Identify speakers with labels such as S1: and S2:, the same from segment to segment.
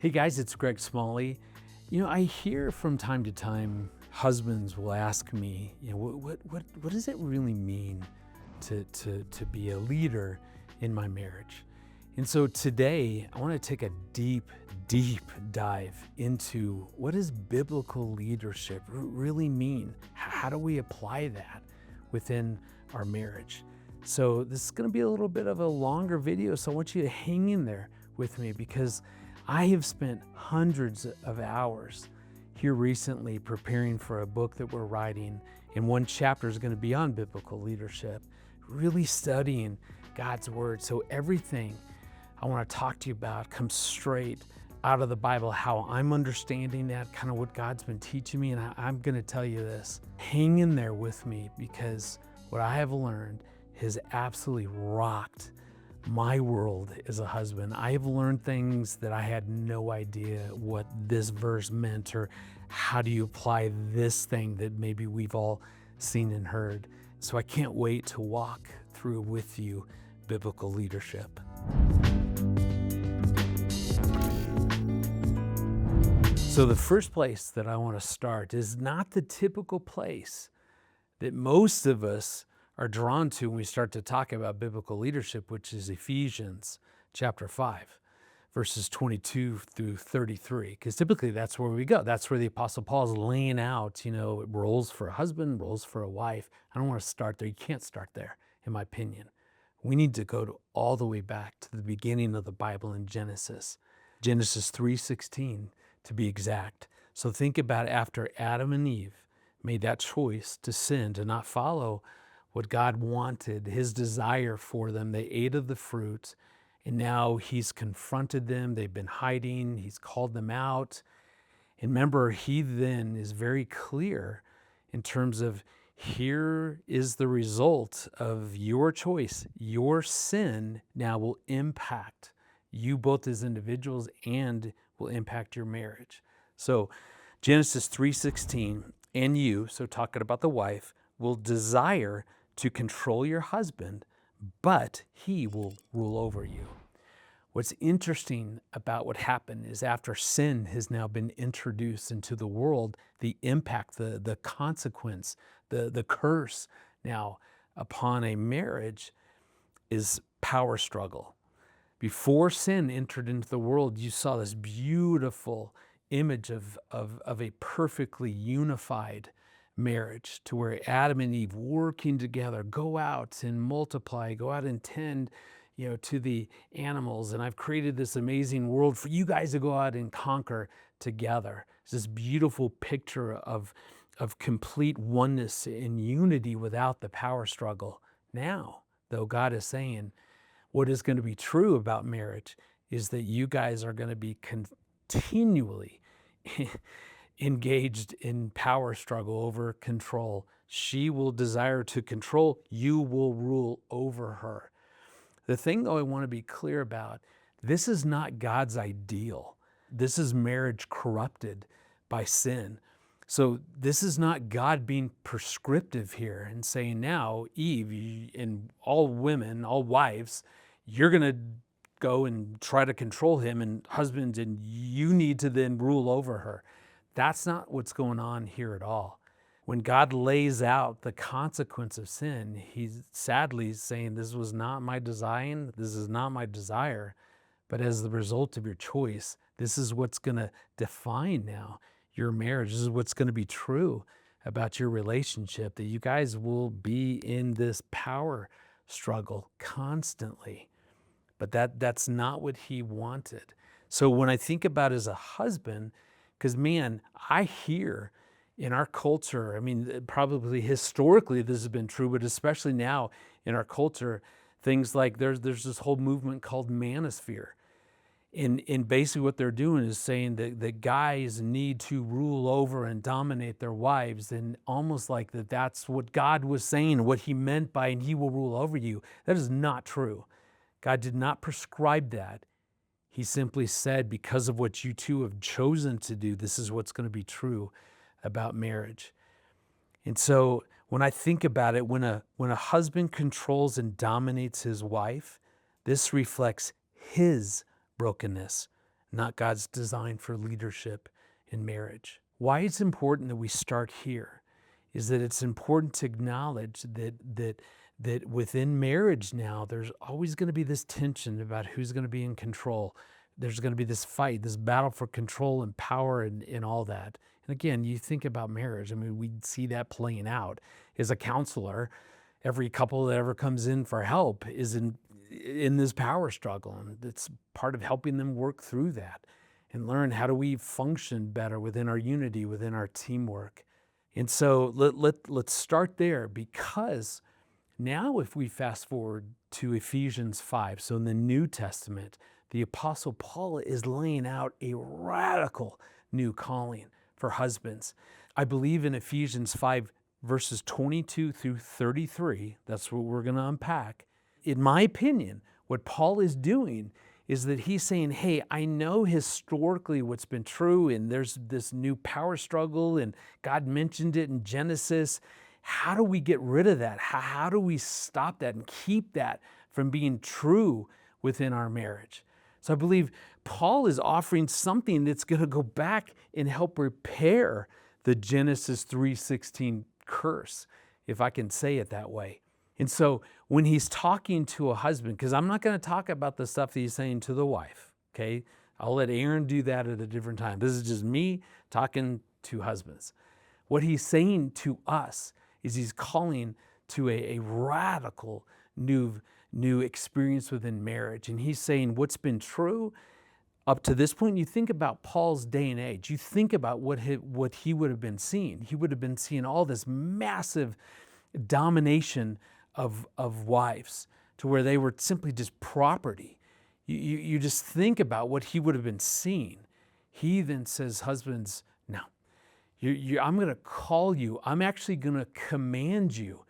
S1: Hey guys, it's Greg Smalley. I hear from time to time husbands will ask me, what does it really mean to be a leader in my marriage? And so today I want to take a deep dive into what does biblical leadership really mean? How do we apply that within our marriage? So this is going to be a little bit of a longer video, so I want you to hang in there with me because I have spent hundreds of hours here recently preparing for a book that we're writing, and one chapter is going to be on biblical leadership, really studying God's Word. So everything I want to talk to you about comes straight out of the Bible, how I'm understanding that, kind of what God's been teaching me, and I'm going to tell you this. Hang in there with me because what I have learned has absolutely rocked my world as a husband. I have learned things that I had no idea what this verse meant, or how do you apply this thing that maybe we've all seen and heard. So I can't wait to walk through with you biblical leadership. So the first place that I want to start is not the typical place that most of us are drawn to when we start to talk about biblical leadership, which is Ephesians chapter 5, verses 22 through 33. Because typically that's where we go. That's where the Apostle Paul is laying out, roles for a husband, roles for a wife. I don't want to start there. You can't start there, in my opinion. We need to go all the way back to the beginning of the Bible in Genesis 3:16 to be exact. So think about after Adam and Eve made that choice to sin, to not follow what God wanted, his desire for them. They ate of the fruit, and now he's confronted them. They've been hiding. He's called them out. And remember, he then is very clear in terms of here is the result of your choice. Your sin now will impact you both as individuals and will impact your marriage. So Genesis 3:16, and you, so talking about the wife, will desire to control your husband, but he will rule over you. What's interesting about what happened is after sin has now been introduced into the world, the impact, the consequence, the curse now upon a marriage is power struggle. Before sin entered into the world, you saw this beautiful image of a perfectly unified marriage, to where Adam and Eve working together, go out and multiply, go out and tend, to the animals. And I've created this amazing world for you guys to go out and conquer together. It's this beautiful picture of complete oneness and unity without the power struggle. Now, though, God is saying what is going to be true about marriage is that you guys are going to be continually engaged in power struggle over control. She will desire to control. You will rule over her. The thing, though, I want to be clear about, this is not God's ideal. This is marriage corrupted by sin. So this is not God being prescriptive here and saying, now, Eve, and all women, all wives, you're going to go and try to control him, and husbands, and you need to then rule over her. That's not what's going on here at all. When God lays out the consequence of sin, he's sadly saying, this was not my design, this is not my desire, but as the result of your choice, this is what's going to define now your marriage. This is what's going to be true about your relationship, that you guys will be in this power struggle constantly. But that's not what he wanted. So when I think about as a husband, because, man, I hear in our culture, probably historically this has been true, but especially now in our culture, things like there's this whole movement called manosphere. And basically what they're doing is saying that guys need to rule over and dominate their wives, and almost like that's what God was saying, what he meant by, and he will rule over you. That is not true. God did not prescribe that. He simply said, because of what you two have chosen to do, this is what's going to be true about marriage. And so when I think about it, when a husband controls and dominates his wife, this reflects his brokenness, not God's design for leadership in marriage. Why it's important that we start here is that it's important to acknowledge that within marriage now, there's always going to be this tension about who's going to be in control. There's going to be this fight, this battle for control and power and all that. And again, you think about marriage. I mean, we see that playing out. As a counselor, every couple that ever comes in for help is in this power struggle. And it's part of helping them work through that and learn how do we function better within our unity, within our teamwork. And so let's start there, because now if we fast forward to Ephesians 5, so in the New Testament, the Apostle Paul is laying out a radical new calling for husbands. I believe in Ephesians 5, verses 22 through 33, that's what we're going to unpack. In my opinion, what Paul is doing is that he's saying, hey, I know historically what's been true, and there's this new power struggle, and God mentioned it in Genesis. How do we get rid of that? How do we stop that and keep that from being true within our marriage? So I believe Paul is offering something that's going to go back and help repair the Genesis 3:16 curse, if I can say it that way. And so when he's talking to a husband, because I'm not going to talk about the stuff that he's saying to the wife, okay? I'll let Aaron do that at a different time. This is just me talking to husbands. What he's saying to us is he's calling to a radical new experience within marriage. And he's saying what's been true up to this point. You think about Paul's day and age. You think about what he would have been seeing. He would have been seeing all this massive domination of wives to where they were simply just property. You just think about what he would have been seeing. He then says, husbands, no, I'm going to call you. I'm actually going to command you.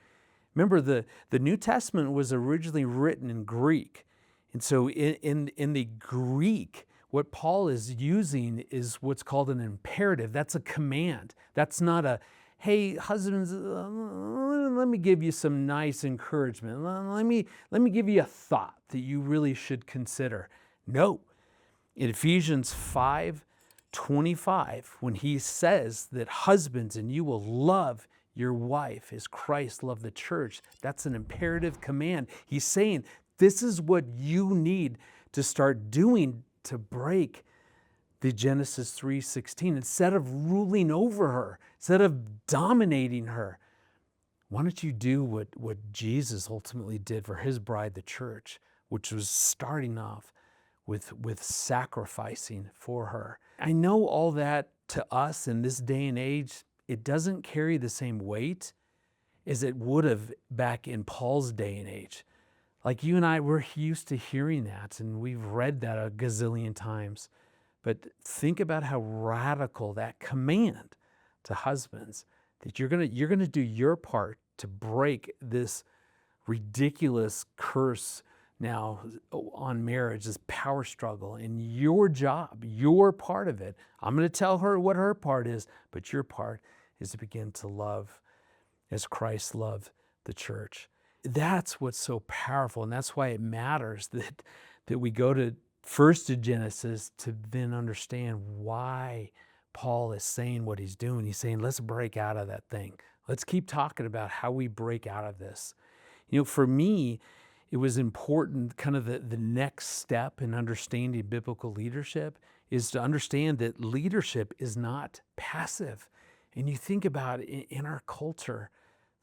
S1: Remember, the New Testament was originally written in Greek. And so in the Greek, what Paul is using is what's called an imperative. That's a command. That's not a, hey, husbands, let me give you some nice encouragement. Let me give you a thought that you really should consider. No. In Ephesians 5:25, when he says that husbands, and you will love your wife as Christ loved the church, that's an imperative command. He's saying this is what you need to start doing to break the Genesis 3:16. Instead of ruling over her, instead of dominating her, why don't you do what Jesus ultimately did for his bride, the church, which was starting off with sacrificing for her. I know all that to us in this day and age, it doesn't carry the same weight as it would have back in Paul's day and age. Like you and I, we're used to hearing that, and we've read that a gazillion times. But think about how radical that command to husbands, that you're gonna do your part to break this ridiculous curse now on marriage, this power struggle, and your job, your part of it. I'm going to tell her what her part is, but your part is to begin to love as Christ loved the church. That's what's so powerful, and that's why it matters that we go to first to Genesis to then understand why Paul is saying what he's doing. He's saying, let's break out of that thing. Let's keep talking about how we break out of this. You know, for me, it was important, kind of the next step in understanding biblical leadership is to understand that leadership is not passive. And you think about it, in our culture,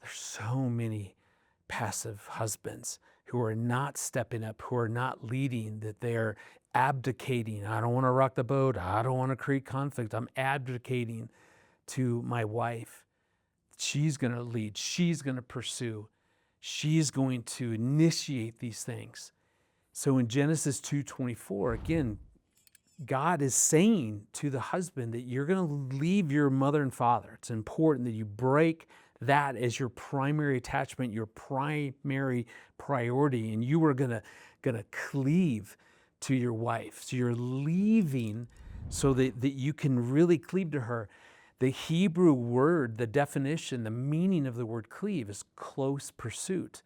S1: there's so many passive husbands who are not stepping up, who are not leading, that they're abdicating. I don't want to rock the boat. I don't want to create conflict. I'm abdicating to my wife. She's going to lead. She's going to pursue. She's going to initiate these things. So in Genesis 2:24, again, God is saying to the husband that you're going to leave your mother and father. It's important that you break that as your primary attachment, your primary priority, and you are going to cleave to your wife. So you're leaving so that you can really cleave to her. The Hebrew word, the definition, the meaning of the word cleave is close pursuit.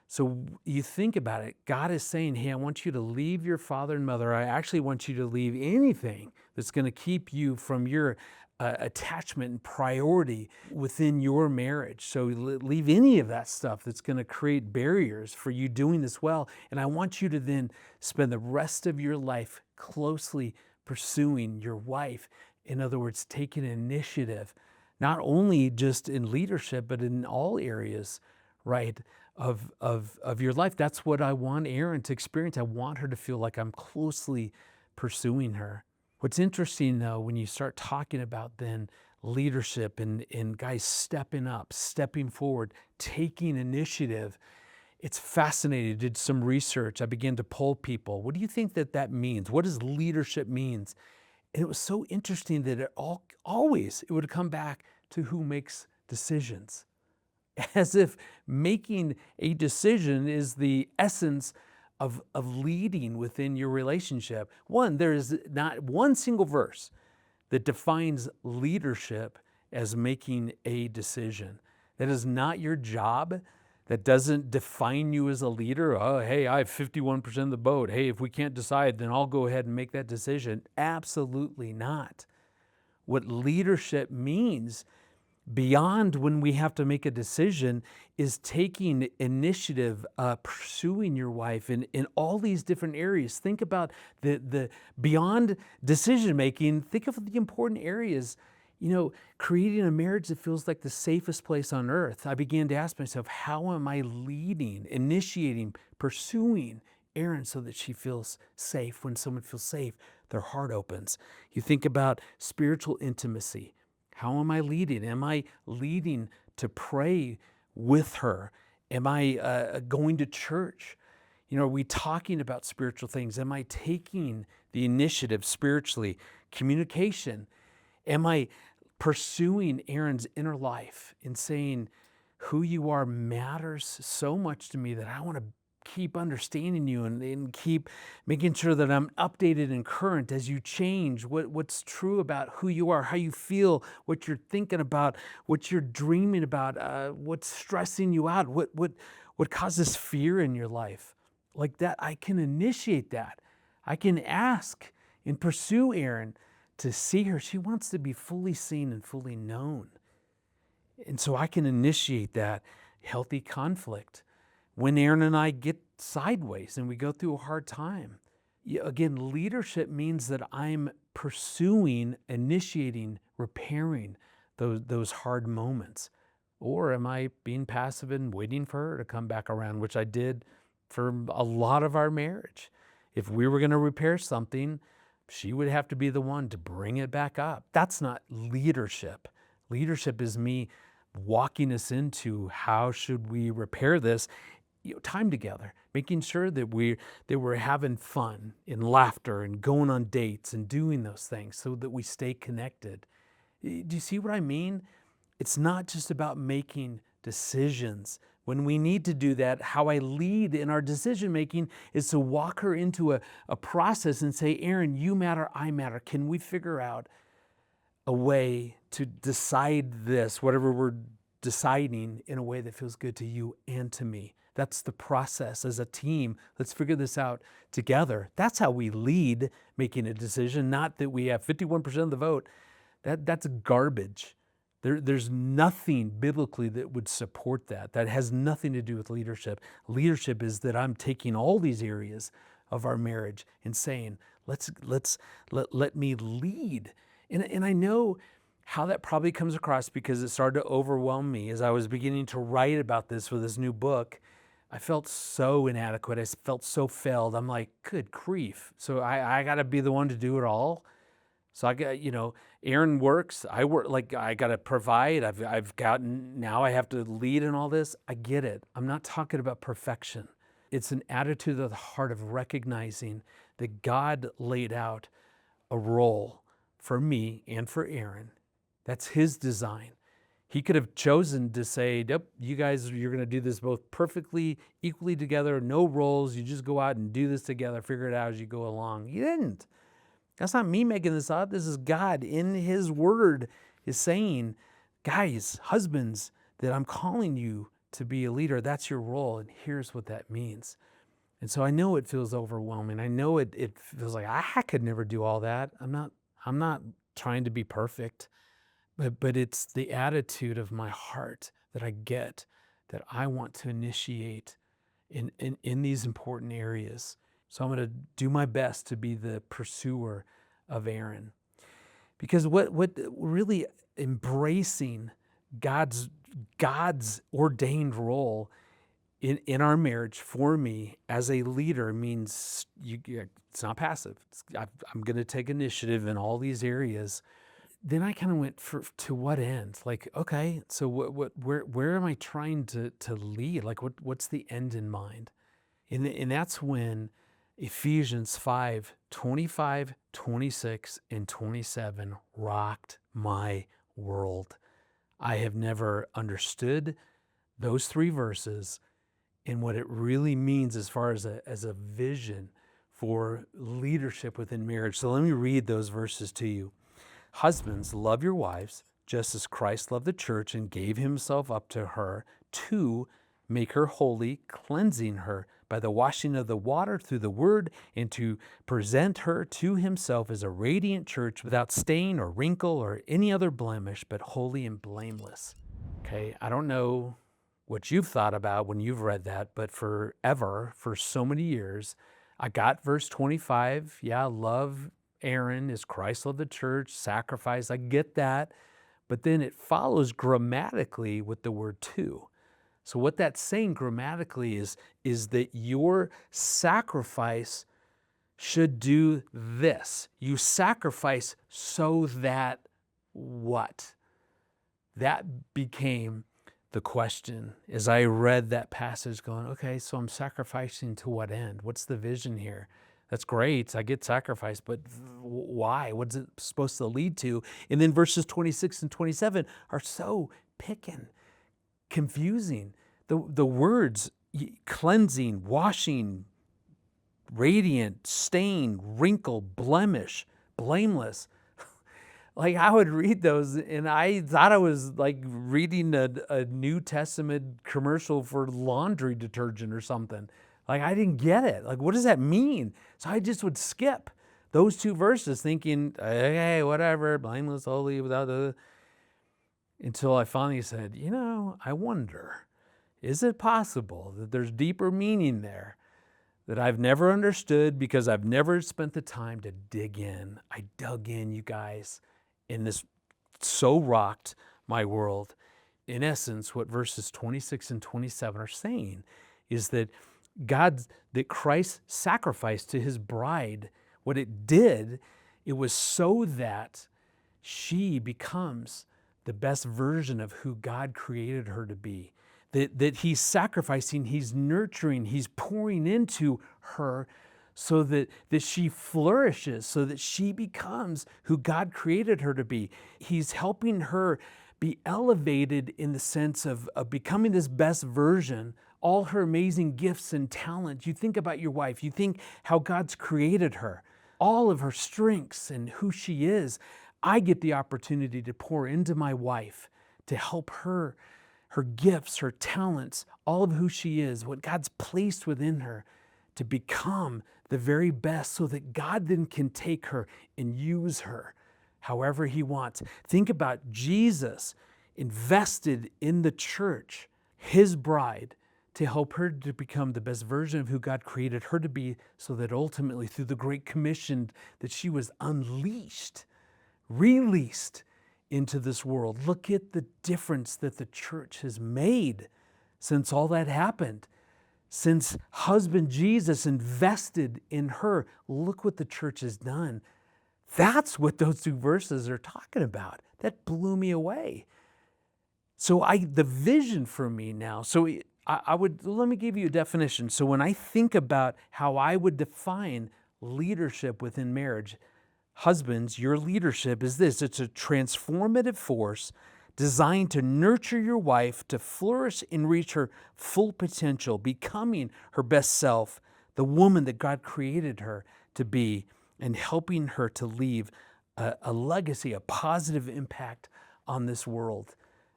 S1: So you think about it, God is saying, hey, I want you to leave your father and mother. I actually want you to leave anything that's going to keep you from your attachment and priority within your marriage. So leave any of that stuff that's going to create barriers for you doing this well. And I want you to then spend the rest of your life closely pursuing your wife. In other words, taking initiative, not only just in leadership, but in all areas, right, of your life. That's what I want Erin to experience. I want her to feel like I'm closely pursuing her. What's interesting, though, when you start talking about then leadership and guys stepping up, stepping forward, taking initiative, it's fascinating. I did some research. I began to poll people. What do you think that means? What does leadership means? And it was so interesting that it would come back to who makes decisions. As if making a decision is the essence of leading within your relationship. There is not one single verse that defines leadership as making a decision. That is not your job. That doesn't define you as a leader. Oh, hey, I have 51% of the vote. Hey, if we can't decide, then I'll go ahead and make that decision. Absolutely not. What leadership means beyond when we have to make a decision is taking initiative, pursuing your wife in all these different areas. Think about the beyond decision making, think of the important areas. Creating a marriage that feels like the safest place on earth. I began to ask myself, how am I leading, initiating, pursuing Erin so that she feels safe? When someone feels safe, their heart opens. You think about spiritual intimacy. How am I leading? Am I leading to pray with her? Am I going to church? Are we talking about spiritual things? Am I taking the initiative spiritually? Communication. Am I pursuing Erin's inner life and saying, who you are matters so much to me that I want to keep understanding you and keep making sure that I'm updated and current as you change, what's true about who you are, how you feel, what you're thinking about, what you're dreaming about, what's stressing you out, what causes fear in your life. Like that, I can initiate that. I can ask and pursue Erin to see her. She wants to be fully seen and fully known. And so I can initiate that healthy conflict. When Erin and I get sideways and we go through a hard time, again, leadership means that I'm pursuing, initiating, repairing those hard moments. Or am I being passive and waiting for her to come back around, which I did for a lot of our marriage. If we were going to repair something, she would have to be the one to bring it back up. That's not leadership. Leadership is me walking us into how should we repair this, time together, making sure that we're having fun and laughter and going on dates and doing those things so that we stay connected. Do you see what I mean? It's not just about making decisions. When we need to do that, how I lead in our decision making is to walk her into a process and say, Erin, you matter, I matter. Can we figure out a way to decide this, whatever we're deciding, in a way that feels good to you and to me? That's the process as a team. Let's figure this out together. That's how we lead making a decision, not that we have 51% of the vote. That's garbage. There's nothing biblically that would support that. That has nothing to do with leadership. Leadership is that I'm taking all these areas of our marriage and saying, let me lead. And I know how that probably comes across because it started to overwhelm me as I was beginning to write about this for this new book. I felt so inadequate. I felt so failed. I'm like, good grief. So I got to be the one to do it all. So I got, Erin works. I work, I got to provide. I've gotten, now I have to lead in all this. I get it. I'm not talking about perfection. It's an attitude of the heart of recognizing that God laid out a role for me and for Erin. That's His design. He could have chosen to say, yep, you guys, you're going to do this both perfectly, equally together, no roles. You just go out and do this together, figure it out as you go along. He didn't. That's not me making this up. This is God in His Word is saying, guys, husbands, that I'm calling you to be a leader. That's your role, and here's what that means. And so I know it feels overwhelming. I know it feels like I could never do all that. I'm not trying to be perfect, but it's the attitude of my heart that I get, that I want to initiate in these important areas. So I'm going to do my best to be the pursuer of Aaron. Because what really embracing God's ordained role in our marriage for me as a leader means it's not passive. I'm going to take initiative in all these areas. Then I kind of went to what end? Like, okay, so where am I trying to lead? Like, what's the end in mind? And that's when Ephesians 5:25, 26, and 27 rocked my world. I have never understood those three verses and what it really means as far as a vision for leadership within marriage. So let me read those verses to you. Husbands, love your wives, just as Christ loved the church and gave himself up to her to make her holy, cleansing her by the washing of the water through the word, and to present her to himself as a radiant church without stain or wrinkle or any other blemish, but holy and blameless. Okay, I don't know what you've thought about when you've read that, but for so many years, I got verse 25. Yeah, love Aaron as Christ loved the church, sacrifice. I get that. But then it follows grammatically with the word to. So what that's saying grammatically is that your sacrifice should do this. You sacrifice so that what? That became the question as I read that passage going, okay, so I'm sacrificing to what end? What's the vision here? That's great. I get sacrifice, but why? What's it supposed to lead to? And then verses 26 and 27 are so picking, confusing. The words cleansing, washing, radiant, stain, wrinkle, blemish, blameless. Like I would read those and I thought I was like reading a New Testament commercial for laundry detergent or something. Like I didn't get it. Like what does that mean? So I just would skip those two verses thinking, okay, whatever, blameless, holy, without the... Until I finally said, I wonder, is it possible that there's deeper meaning there that I've never understood because I've never spent the time to dig in? I dug in, you guys, and this so rocked my world. In essence, what verses 26 and 27 are saying is that that Christ's sacrifice to his bride, what it did, it was so that she becomes the best version of who God created her to be. That he's sacrificing, he's nurturing, he's pouring into her so that she flourishes, so that she becomes who God created her to be. He's helping her be elevated in the sense of becoming this best version, all her amazing gifts and talents. You think about your wife, you think how God's created her, all of her strengths and who she is. I get the opportunity to pour into my wife, to help her gifts, her talents, all of who she is, what God's placed within her, to become the very best so that God then can take her and use her however he wants. Think about Jesus invested in the church, his bride, to help her to become the best version of who God created her to be, so that ultimately through the Great Commission that she was unleashed, released into this world. Look at the difference that the church has made since all that happened. Since husband Jesus invested in her, look what the church has done. That's what those two verses are talking about. That blew me away. So the vision for me now, let me give you a definition. So when I think about how I would define leadership within marriage, husbands, your leadership is this. It's a transformative force designed to nurture your wife to flourish and reach her full potential, becoming her best self, the woman that God created her to be, and helping her to leave a legacy, a positive impact on this world.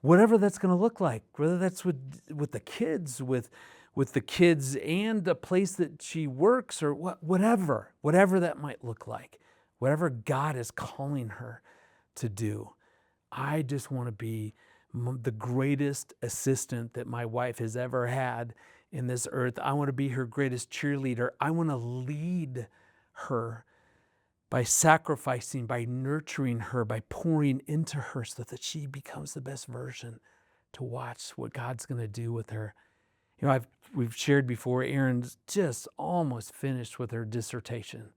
S1: whatever that's going to look like, whether that's with the kids, with the kids and a place that she works, or whatever that might look like, whatever God is calling her to do. I just want to be the greatest assistant that my wife has ever had in this earth. I want to be her greatest cheerleader. I want to lead her by sacrificing, by nurturing her, by pouring into her so that she becomes the best version to watch what God's going to do with her. You know, we've shared before, Erin's just almost finished with her dissertation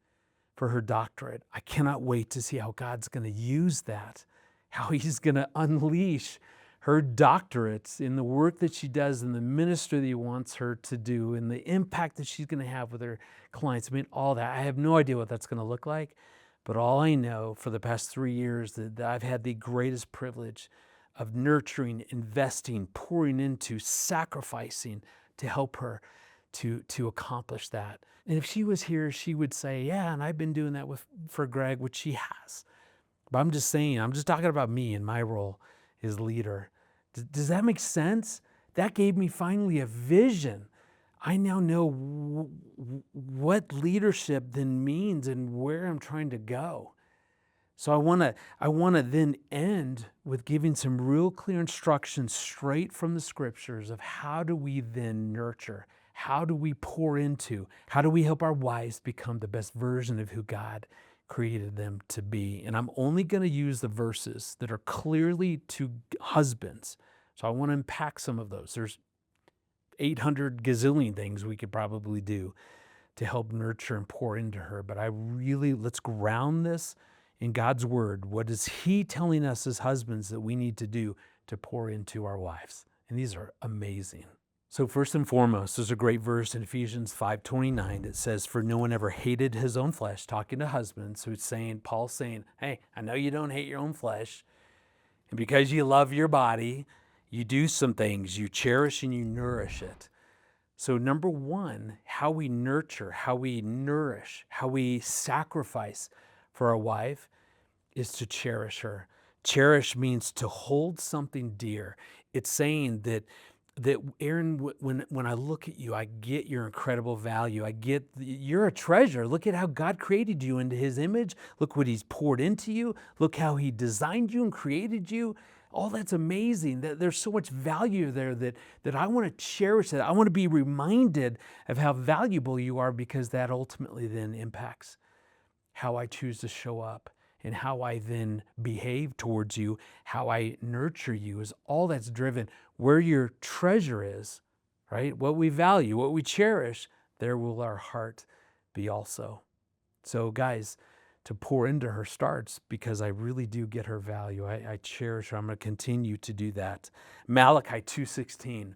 S1: for her doctorate. I cannot wait to see how God's going to use that, how he's going to unleash her doctorates in the work that she does, in the ministry that he wants her to do, and the impact that she's going to have with her clients. I mean, all that. I have no idea what that's going to look like, but all I know for the past 3 years that I've had the greatest privilege of nurturing, investing, pouring into, sacrificing to help her to accomplish that. And if she was here, she would say, yeah, and I've been doing that for Greg, which she has. But I'm just saying, I'm just talking about me and my role as leader. Does that make sense? That gave me finally a vision. I now know what leadership then means and where I'm trying to go. So I want to then end with giving some real clear instructions straight from the scriptures of how do we then nurture, how do we pour into, how do we help our wives become the best version of who God created them to be. And I'm only going to use the verses that are clearly to husbands. So I want to unpack some of those. There's 800 gazillion things we could probably do to help nurture and pour into her. But let's ground this in God's word. What is he telling us as husbands that we need to do to pour into our wives? And these are amazing. So first and foremost, there's a great verse in Ephesians 5:29 that says, for no one ever hated his own flesh, talking to husbands. So Paul's saying, hey, I know you don't hate your own flesh. And because you love your body, you do some things, you cherish and you nourish it. So number one, how we nurture, how we nourish, how we sacrifice for our wife is to cherish her. Cherish means to hold something dear. It's saying that Erin, when I look at you, I get your incredible value. You're a treasure. Look at how God created you into his image. Look what he's poured into you. Look how he designed you and created you. All that's amazing. There's so much value there that I want to cherish that. I want to be reminded of how valuable you are, because that ultimately then impacts how I choose to show up and how I then behave towards you, how I nurture you, is all that's driven. Where your treasure is, right? What we value, what we cherish, there will our heart be also. So guys, to pour into her starts because I really do get her value. I cherish her. I'm going to continue to do that. Malachi 2:16.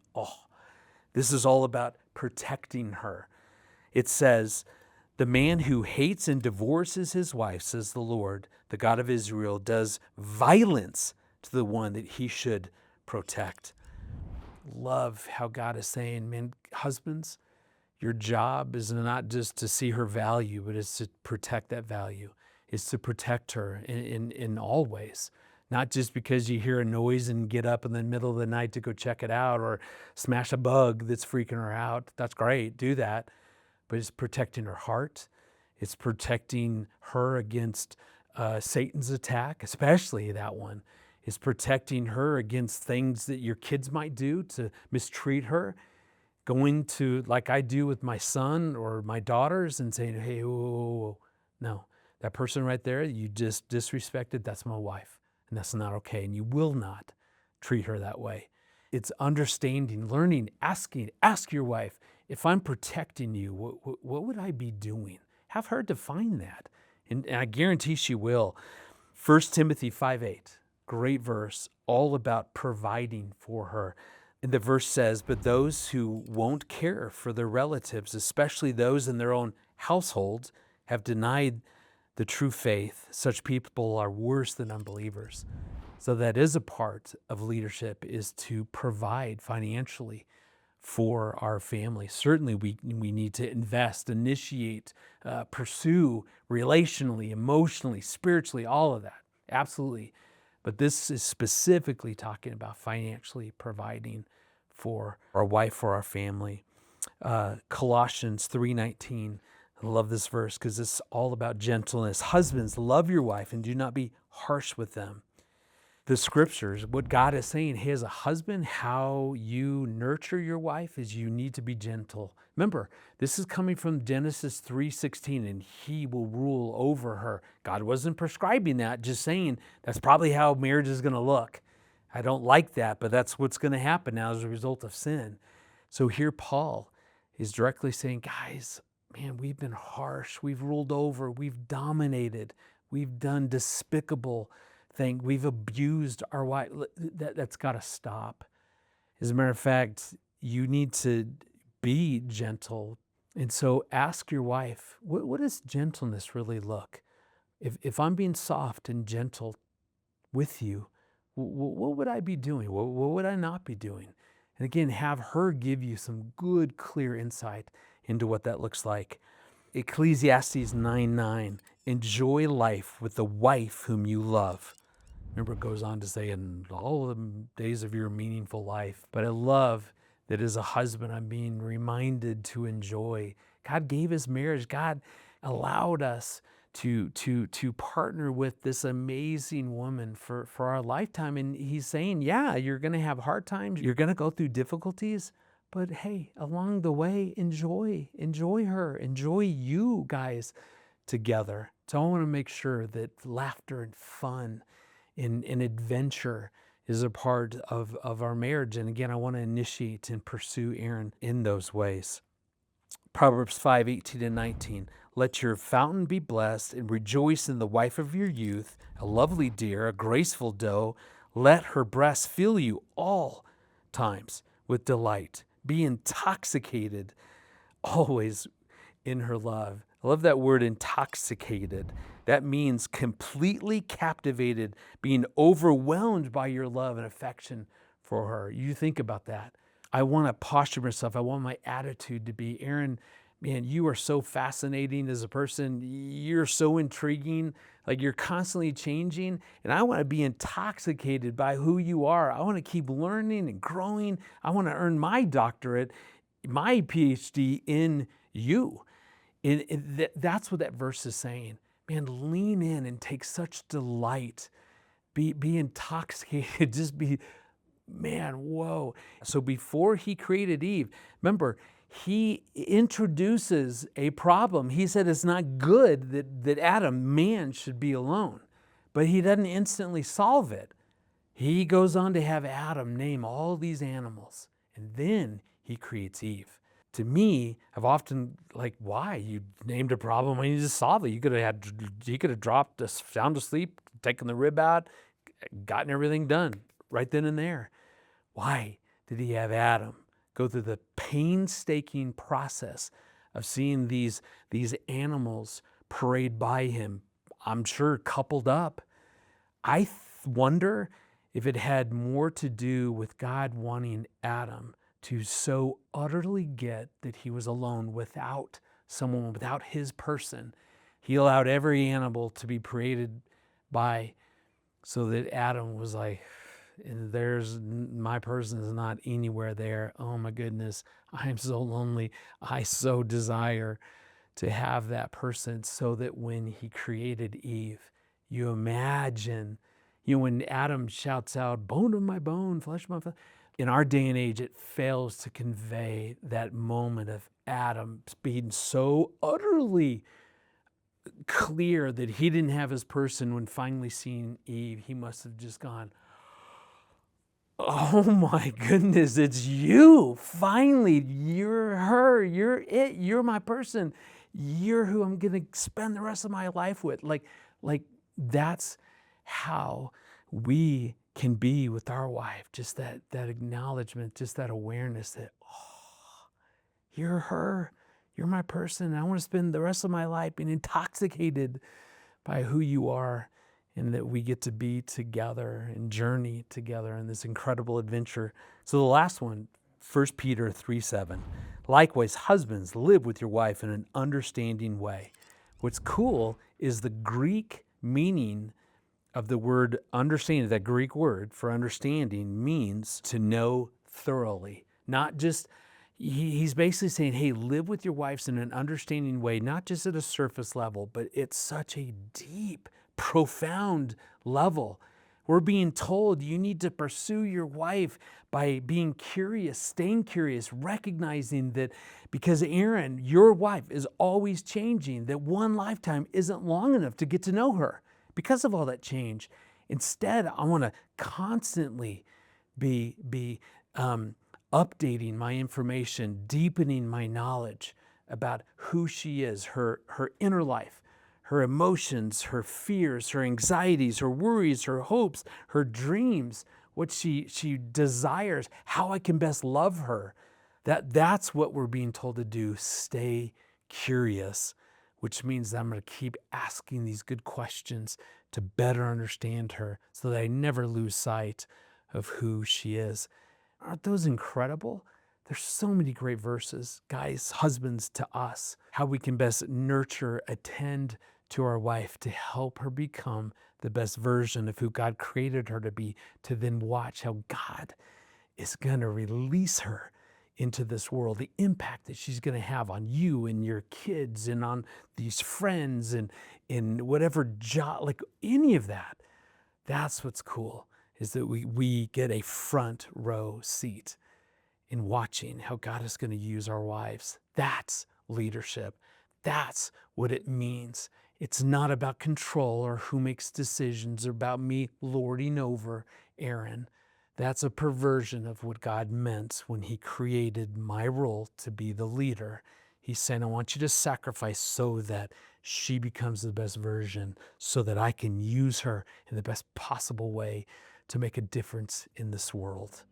S1: This is all about protecting her. It says, the man who hates and divorces his wife, says the Lord, the God of Israel, does violence to the one that he should protect. Love how God is saying, man, husbands, your job is not just to see her value, but it's to protect that value. It's to protect her in all ways. Not just because you hear a noise and get up in the middle of the night to go check it out, or smash a bug that's freaking her out. That's great, do that. But it's protecting her heart. It's protecting her against Satan's attack, especially that one. It's protecting her against things that your kids might do to mistreat her. Going to, like I do with my son or my daughters, and saying, hey, whoa. No, that person right there you just disrespected, that's my wife. And that's not okay. And you will not treat her that way. It's understanding, learning, ask your wife, if I'm protecting you, what would I be doing? Have her define that. And I guarantee she will. 1 Timothy 5:8, great verse, all about providing for her. And the verse says, but those who won't care for their relatives, especially those in their own households, have denied the true faith. Such people are worse than unbelievers. So that is a part of leadership, is to provide financially for our family. Certainly we need to invest, initiate, pursue relationally, emotionally, spiritually, all of that. Absolutely. But this is specifically talking about financially providing for our wife, for our family. Colossians 3:19. I love this verse because it's all about gentleness. Husbands, love your wife and do not be harsh with them. The scriptures, what God is saying, hey, as a husband, how you nurture your wife is you need to be gentle. Remember, this is coming from Genesis 3:16, and he will rule over her. God wasn't prescribing that, just saying that's probably how marriage is going to look. I don't like that, but that's what's going to happen now as a result of sin. So here Paul is directly saying, guys, man, we've been harsh. We've ruled over. We've dominated. We've done despicable thing. We've abused our wife. That's got to stop. As a matter of fact, you need to be gentle. And so ask your wife, what does gentleness really look? If I'm being soft and gentle with you, what would I be doing? What would I not be doing? And again, have her give you some good, clear insight into what that looks like. Ecclesiastes 9:9, enjoy life with the wife whom you love. Remember, it goes on to say, in all the days of your meaningful life. But I love that as a husband, I'm being reminded to enjoy. God gave us marriage. God allowed us to partner with this amazing woman for our lifetime. And he's saying, yeah, you're going to have hard times. You're going to go through difficulties. But hey, along the way, enjoy her, enjoy you guys together. So I want to make sure that laughter and fun and adventure is a part of our marriage. And again, I want to initiate and pursue Aaron in those ways. Proverbs 5:18-19. Let your fountain be blessed and rejoice in the wife of your youth, a lovely deer, a graceful doe. Let her breast fill you all times with delight. Be intoxicated always in her love. I love that word, intoxicated. That means completely captivated, being overwhelmed by your love and affection for her. You think about that. I want to posture myself. I want my attitude to be, Aaron, man, you are so fascinating as a person. You're so intriguing. Like, you're constantly changing. And I want to be intoxicated by who you are. I want to keep learning and growing. I want to earn my doctorate, my PhD in you. And that's what that verse is saying. Man, lean in and take such delight. Be intoxicated. Just be, man, whoa. So before he created Eve, remember, he introduces a problem. He said it's not good that Adam, man, should be alone. But he doesn't instantly solve it. He goes on to have Adam name all these animals. And then he creates Eve. To me, I've often why? You named a problem and you just solved it. You could have dropped us, sound asleep, taken the rib out, gotten everything done right then and there. Why did he have Adam go through the painstaking process of seeing these animals parade by him? I'm sure coupled up. I wonder if it had more to do with God wanting Adam to so utterly get that he was alone without someone, without his person. He allowed every animal to be paraded by so that Adam was like, my person is not anywhere there. Oh my goodness, I'm so lonely. I so desire to have that person, so that when he created Eve, you imagine, when Adam shouts out, bone of my bone, flesh of my flesh. In our day and age, it fails to convey that moment of Adam being so utterly clear that he didn't have his person. When finally seeing Eve, he must have just gone, oh my goodness, it's you. Finally, you're her, you're it, you're my person. You're who I'm going to spend the rest of my life with. Like that's how we can be with our wife. Just that acknowledgement, just that awareness that, oh, you're her, you're my person. I want to spend the rest of my life being intoxicated by who you are, and that we get to be together and journey together in this incredible adventure. So the last one, 1 Peter 3:7. Likewise, husbands, live with your wife in an understanding way. What's cool is the Greek meaning of the word understanding, that Greek word for understanding, means to know thoroughly. Not just, he's basically saying, hey, live with your wives in an understanding way, not just at a surface level, but it's such a deep, profound level. We're being told you need to pursue your wife by being curious, staying curious, recognizing that because Aaron, your wife, is always changing, that one lifetime isn't long enough to get to know her because of all that change. Instead, I want to constantly be updating my information, deepening my knowledge about who she is, her inner life, her emotions, her fears, her anxieties, her worries, her hopes, her dreams, what she desires, how I can best love her. That's what we're being told to do. Stay curious, which means that I'm going to keep asking these good questions to better understand her so that I never lose sight of who she is. Aren't those incredible? There's so many great verses, guys, husbands, to us, how we can best nurture, attend to our wife to help her become the best version of who God created her to be, to then watch how God is going to release her into this world, the impact that she's going to have on you and your kids and on these friends and in whatever job, like any of that. That's what's cool, is that we get a front row seat in watching how God is going to use our wives. That's leadership. That's what it means. It's not about control or who makes decisions or about me lording over Aaron. That's a perversion of what God meant when he created my role to be the leader. He's saying, I want you to sacrifice so that she becomes the best version, so that I can use her in the best possible way to make a difference in this world.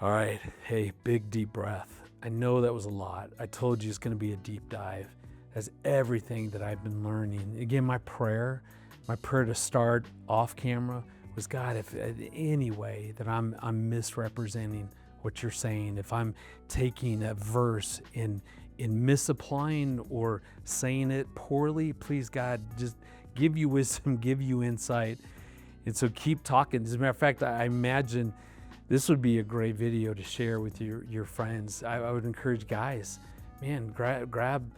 S1: All right, hey, big deep breath. I know that was a lot. I told you it's going to be a deep dive. That's everything that I've been learning. Again, my prayer to start off camera was, God, if in any way that I'm misrepresenting what you're saying, if I'm taking a verse in misapplying or saying it poorly, please, God, just give you wisdom, give you insight. And so keep talking. As a matter of fact, I imagine this would be a great video to share with your friends. I would encourage guys, man, grab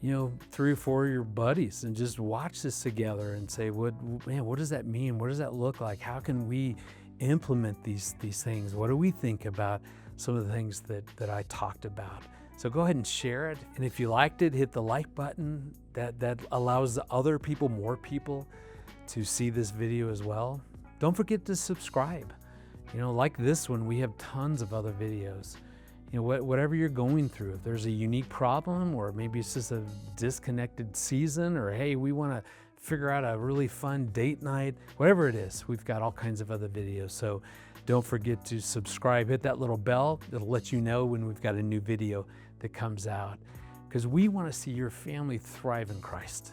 S1: 3 or 4 of your buddies and just watch this together and say, what does that mean? What does that look like? How can we implement these things? What do we think about some of the things that I talked about? So go ahead and share it. And if you liked it, hit the like button. That allows other people, more people, to see this video as well. Don't forget to subscribe. Like this one, we have tons of other videos. Whatever you're going through, if there's a unique problem, or maybe it's just a disconnected season, or hey, we want to figure out a really fun date night, whatever it is, we've got all kinds of other videos. So don't forget to subscribe, hit that little bell. It'll let you know when we've got a new video that comes out, because we want to see your family thrive in Christ.